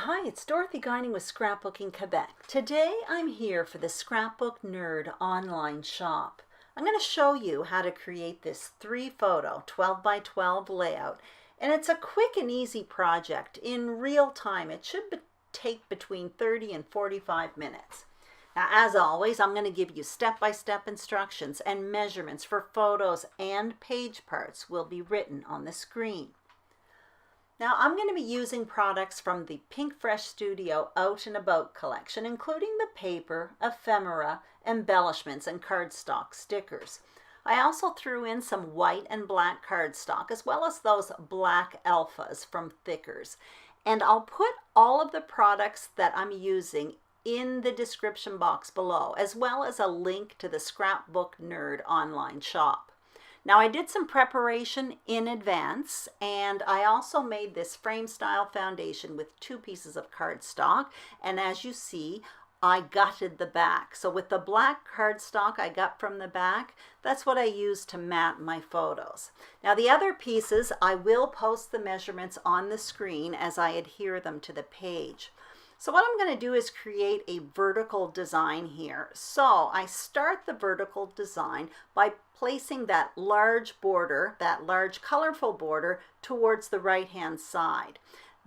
Hi, it's Dorothy Guining with Scrapbooking Quebec. Today I'm here for the Scrapbook Nerd online shop. I'm going to show you how to create this 3-photo 12 by 12 layout, and it's a quick and easy project. In real time, it should take between 30 and 45 minutes. Now, as always, I'm going to give you step-by-step instructions, and measurements for photos and page parts will be written on the screen. Now, I'm going to be using products from the Pink Fresh Studio Out and About collection, including the paper, ephemera, embellishments, and cardstock stickers. I also threw in some white and black cardstock, as well as those black alphas from Thickers. And I'll put all of the products that I'm using in the description box below, as well as a link to the Scrapbook Nerd online shop. Now, I did some preparation in advance, and I also made this frame style foundation with 2 pieces of cardstock, and as you see, I gutted the back. So with the black cardstock I got from the back, that's what I used to mat my photos. Now, the other pieces, I will post the measurements on the screen as I adhere them to the page. So what I'm going to do is create a vertical design here. So I start the vertical design by placing that large border, that large colorful border, towards the right-hand side.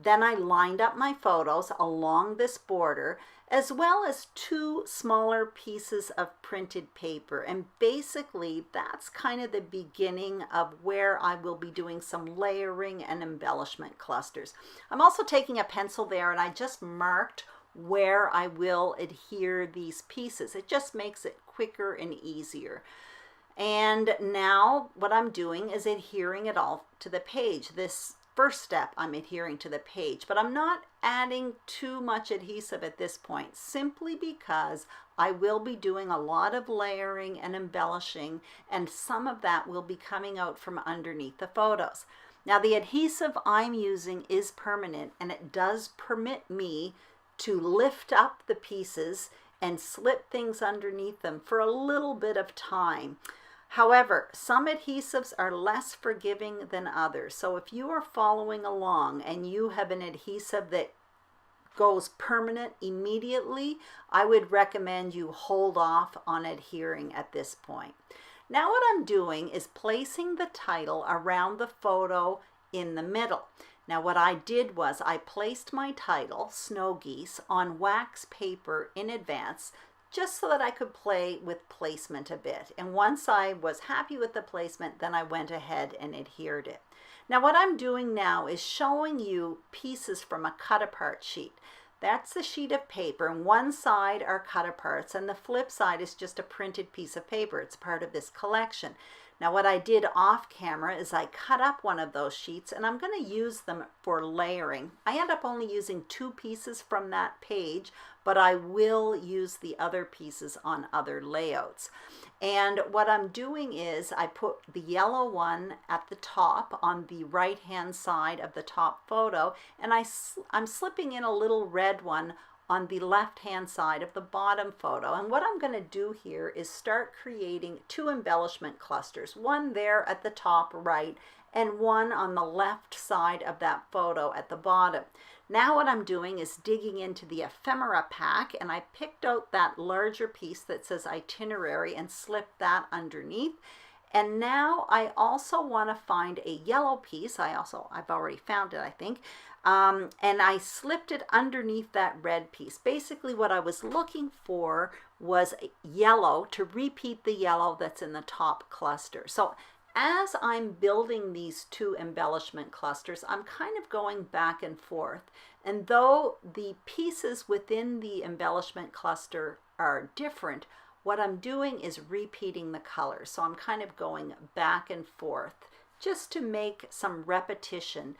Then I lined up my photos along this border, as well as 2 smaller pieces of printed paper. And basically, that's kind of the beginning of where I will be doing some layering and embellishment clusters. I'm also taking a pencil there, and I just marked where I will adhere these pieces. It just makes it quicker and easier. And now what I'm doing is adhering it all to the page. This first step, I'm adhering to the page, but I'm not adding too much adhesive at this point, simply because I will be doing a lot of layering and embellishing, and some of that will be coming out from underneath the photos. Now, the adhesive I'm using is permanent, and it does permit me to lift up the pieces and slip things underneath them for a little bit of time. However, some adhesives are less forgiving than others. So if you are following along and you have an adhesive that goes permanent immediately, I would recommend you hold off on adhering at this point. Now what I'm doing is placing the title around the photo in the middle. Now what I did was I placed my title, Snow Geese, on wax paper in advance, just so that I could play with placement a bit. And once I was happy with the placement, then I went ahead and adhered it. Now what I'm doing now is showing you pieces from a cut apart sheet. That's the sheet of paper, and one side are cut aparts, and the flip side is just a printed piece of paper. It's part of this collection. Now what I did off camera is I cut up one of those sheets, and I'm going to use them for layering. I end up only using 2 pieces from that page, but I will use the other pieces on other layouts. And what I'm doing is I put the yellow one at the top on the right hand side of the top photo, and I'm slipping in a little red one on the left hand side of the bottom photo. And what I'm going to do here is start creating 2 embellishment clusters, one there at the top right and one on the left side of that photo at the bottom. Now what I'm doing is digging into the ephemera pack, and I picked out that larger piece that says itinerary and slipped that underneath. And now I also want to find a yellow piece. I've already found it, I think. And I slipped it underneath that red piece. Basically what I was looking for was yellow to repeat the yellow that's in the top cluster. So as I'm building these 2 embellishment clusters, I'm kind of going back and forth. And though the pieces within the embellishment cluster are different, what I'm doing is repeating the colors. So I'm kind of going back and forth just to make some repetition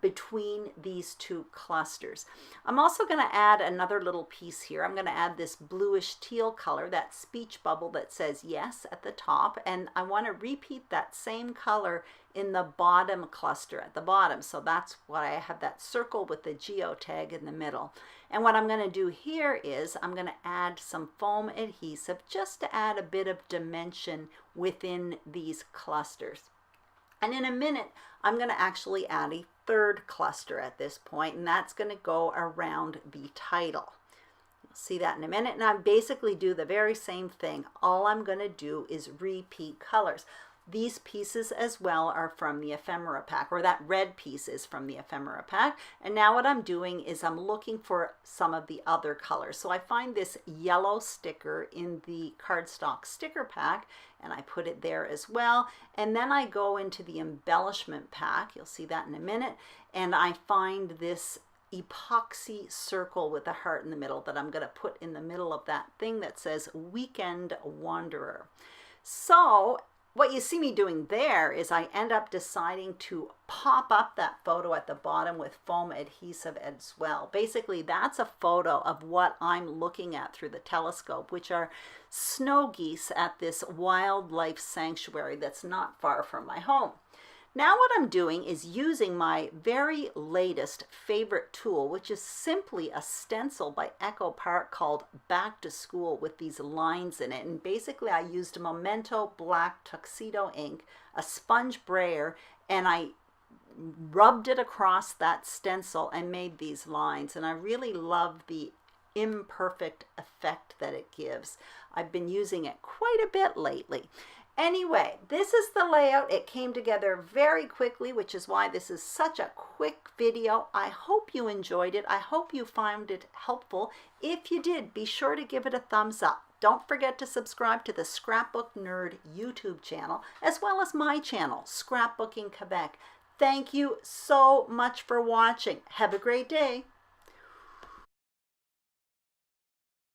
between these 2 clusters. I'm also going to add another little piece here. I'm going to add this bluish teal color, that speech bubble that says yes at the top, and I want to repeat that same color in the bottom cluster at the bottom. So that's why I have that circle with the geotag in the middle. And what I'm going to do here is I'm going to add some foam adhesive just to add a bit of dimension within these clusters. And in a minute, I'm going to actually add a third cluster at this point, and that's going to go around the title. You'll see that in a minute, and I basically do the very same thing. All I'm going to do is repeat colors. These pieces as well are from the ephemera pack, or that red piece is from the ephemera pack. And now what I'm doing is I'm looking for some of the other colors. So I find this yellow sticker in the cardstock sticker pack, and I put it there as well. And then I go into the embellishment pack, you'll see that in a minute, and I find this epoxy circle with a heart in the middle that I'm going to put in the middle of that thing that says Weekend Wanderer. So what you see me doing there is I end up deciding to pop up that photo at the bottom with foam adhesive as well. Basically, that's a photo of what I'm looking at through the telescope, which are snow geese at this wildlife sanctuary that's not far from my home. Now what I'm doing is using my very latest favorite tool, which is simply a stencil by Echo Park called Back to School with these lines in it. And basically I used Memento black tuxedo ink, a sponge brayer, and I rubbed it across that stencil and made these lines. And I really love the imperfect effect that it gives. I've been using it quite a bit lately. Anyway, this is the layout. It came together very quickly, which is why this is such a quick video. I hope you enjoyed it. I hope you found it helpful. If you did, be sure to give it a thumbs up. Don't forget to subscribe to the Scrapbook Nerd YouTube channel, as well as my channel, Scrapbooking Quebec. Thank you so much for watching. Have a great day.